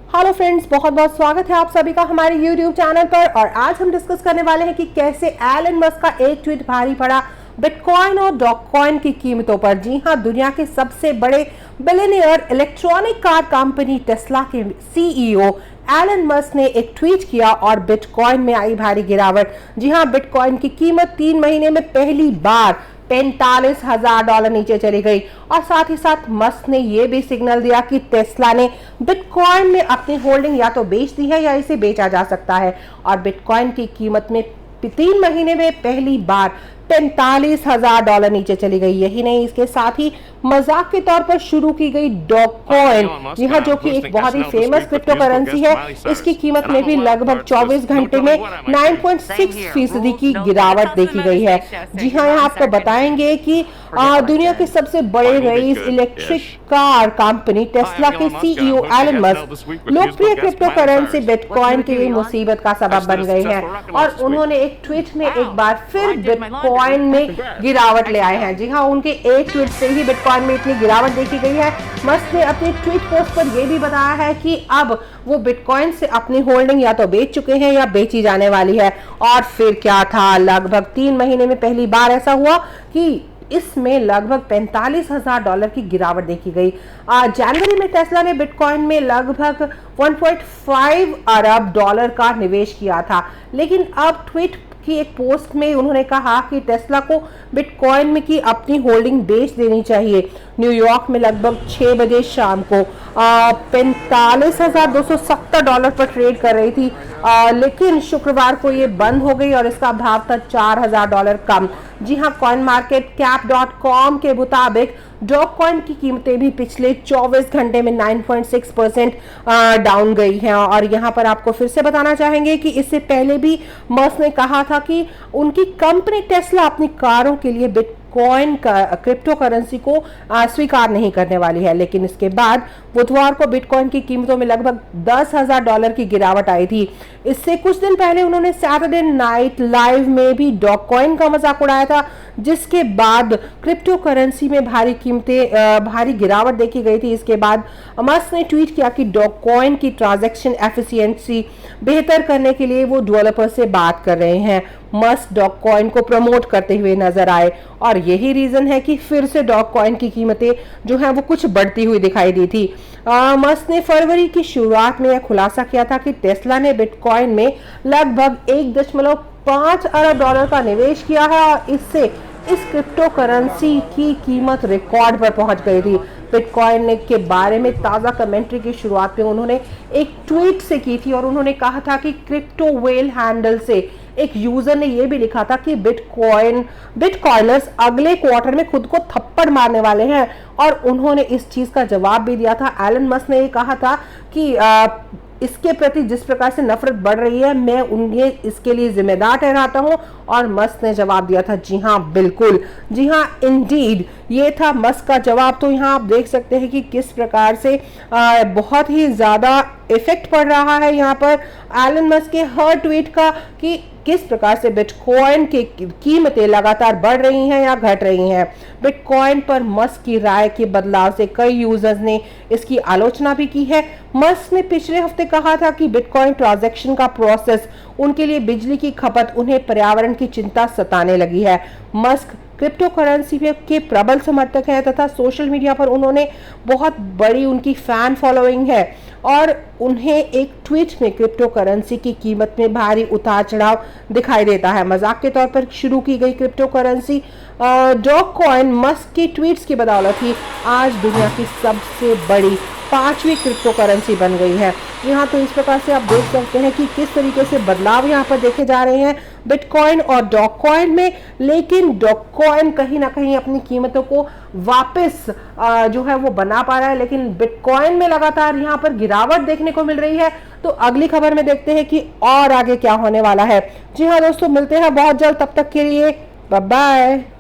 Hello friends, बहुत बहुत स्वागत है आप सभी का हमारे YouTube चैनल पर। और आज हम डिस्कस करने वाले हैं कि कैसे एलन मस्क का एक ट्वीट भारी पड़ा बिटकॉइन और डॉगकॉइन की कीमतों पर। जी हां, दुनिया के सबसे बड़े billionaire electronic car company Tesla के CEO एलन मस्क ने एक ट्वीट किया और बिटकॉइन में आई भारी गिरावट। जी हां, बिटकॉइन की कीमत 3 महीने में पहली बार $45,000 नीचे चली गई। और साथ ही साथ मस्क ने यह भी सिग्नल दिया कि टेस्ला ने बिटकॉइन में अपनी होल्डिंग या तो बेच दी है या इसे बेचा जा सकता है। और बिटकॉइन की कीमत में 3 महीने में पहली बार $45,000 नीचे चली गई। यही नहीं, इसके साथ ही मजाक के तौर पर शुरू की गई डॉगकॉइन, जी हाँ, जो कि एक बहुत ही फेमस क्रिप्टो करेंसी है, इसकी कीमत में भी लगभग 24 घंटे में 9.6% की गिरावट देखी गई है। जी हाँ, यहाँ आपको बताएंगे कि दुनिया के सबसे बड़े rice electric car company Tesla के CEO एलन मस्क लोकप्रिय क्रिप्टो करेंसी बिटकॉइन के लिए मुसीबत का सबब बन गए हैं और उन्होंने एक ट्वीट में एक बार फिर बिटकॉइन में गिरावट ले आए हैं। जी हाँ, उनके एक ट्वीट से ही बिटकॉइन में इतनी गिरावट देखी गई है। मस्क ने अपनी ट्वीट पोस्ट पर यह भी बताया है कि अब वो बिटकॉइन से अपनी होल्डिंग या तो बेच चुके हैं या बेची जाने वाली है। और फिर क्या था, लगभग 3 महीने में पहली बार ऐसा हुआ कि इसमें लगभग $45,000 की गिरावट देखी गई। जनवरी में टेस्ला ने बिटकॉइन में लगभग $1.5 अरब का निवेश किया था, लेकिन अब ट्वीट की एक पोस्ट में उन्होंने कहा कि टेस्ला को बिटकॉइन में की अपनी होल्डिंग बेच देनी चाहिए। न्यूयॉर्क में लगभग 6 बजे शाम को $45,270 पर ट्रेड कर रही थी, लेकिन शुक्रवार को ये बंद हो गई और इसका भाव था $4,000 कम। जी हाँ, coinmarketcap.com के मुताबिक डॉगकॉइन की कीमतें भी पिछले 24 घंटे में 9.6% डाउन गई हैं। और यहाँ पर आपको फिर से बताना चाहेंगे कि इससे पहले भी मस्क ने कहा था कि उनकी कंपनी टेस्ला अपनी कारों के लिए बिटकॉइन का क्रिप्टो करेंसी को स्वीकार नहीं करने वाली है। लेकिन इसके बाद बुधवार को बिटकॉइन की कीमतों में लगभग $10,000 की गिरावट आई थी। इससे कुछ दिन पहले उन्होंने सैटरडे नाइट लाइव में भी डॉगकॉइन का मजाक उड़ाया था, जिसके बाद क्रिप्टो करेंसी में भारी गिरावट देखी गई थी। इसके बाद मस्क ने ट्वीट किया कि डॉगकॉइन की ट्रांजैक्शन एफिशिएंसी बेहतर करने के लिए वो डेवलपर से बात कर रहे हैं। मस्क डॉगकॉइन को प्रमोट करते हुए नजर आए और यही रीजन है कि फिर से डॉगकॉइन की कीमतें जो है वो कुछ बढ़ती हुई दिखाई दी थी। मस्क ने फरवरी की शुरुआत में यह खुलासा किया था कि टेस्ला ने बिटकॉइन में लगभग $1.5 अरब का निवेश किया है और इससे इस क्रिप्टो करेंसी की कीमत रिकॉर्ड पर पहुंच गई थी। बिटकॉइन के बारे में ताज़ा कमेंट्री की शुरुआत में उन्होंने एक ट्वीट से की थी और उन्होंने कहा था कि क्रिप्टो वेल हैंडल से एक यूजर ने यह भी लिखा था कि बिटकॉइनर्स अगले क्वार्टर में खुद को थप्पड़ मारने वाले हैं और उन्होंने इस चीज का जवाब भी दिया था। एलन मस्क ने ये कहा था कि इसके प्रति जिस प्रकार से नफरत बढ़ रही है, मैं उन्हें इसके लिए जिम्मेदार ठहराता हूं। और मस्क ने जवाब दिया था, जी हां बिल्कुल, जी हां इंडीड, ये था मस्क का जवाब। तो यहाँ आप देख सकते हैं कि किस प्रकार से बहुत ही ज्यादा इफेक्ट पड़ रहा है यहाँ पर एलन मस्क के हर ट्वीट का, कि किस प्रकार से बिटकॉइन की कीमतें लगातार बढ़ रही हैं या घट रही हैं। बिटकॉइन पर मस्क की राय के बदलाव से कई यूजर्स ने इसकी आलोचना भी की है। मस्क ने पिछले हफ्ते कहा था कि बिटकॉइन ट्रांजैक्शन का प्रोसेस, उनके लिए बिजली की खपत, उन्हें पर्यावरण की चिंता सताने लगी है। मस्क क्रिप्टो करेंसी के प्रबल समर्थक हैं तथा सोशल मीडिया पर उन्होंने बहुत बड़ी उनकी फैन फॉलोइंग है और उन्हें एक ट्वीट में क्रिप्टो करेंसी की कीमत में भारी उतार चढ़ाव दिखाई देता है। मजाक के तौर पर शुरू की गई क्रिप्टो करेंसी डॉगकॉइन मस्क की ट्वीट्स की बदौलत ही आज दुनिया की सबसे बड़ी 5वीं क्रिप्टो करेंसी बन गई है। यहाँ तो इस प्रकार से आप देख सकते हैं कि किस तरीके से बदलाव यहाँ पर देखे जा रहे हैं बिटकॉइन और डॉगकॉइन में। लेकिन डॉगकॉइन कहीं ना कहीं अपनी कीमतों को वापस जो है वो बना पा रहा है, लेकिन बिटकॉइन में लगातार यहाँ पर गिरावट देखने को मिल रही है। तो अगली खबर में देखते हैं कि और आगे क्या होने वाला है। जी हाँ दोस्तों, मिलते हैं बहुत जल्द, तब तक के लिए बाय बाय।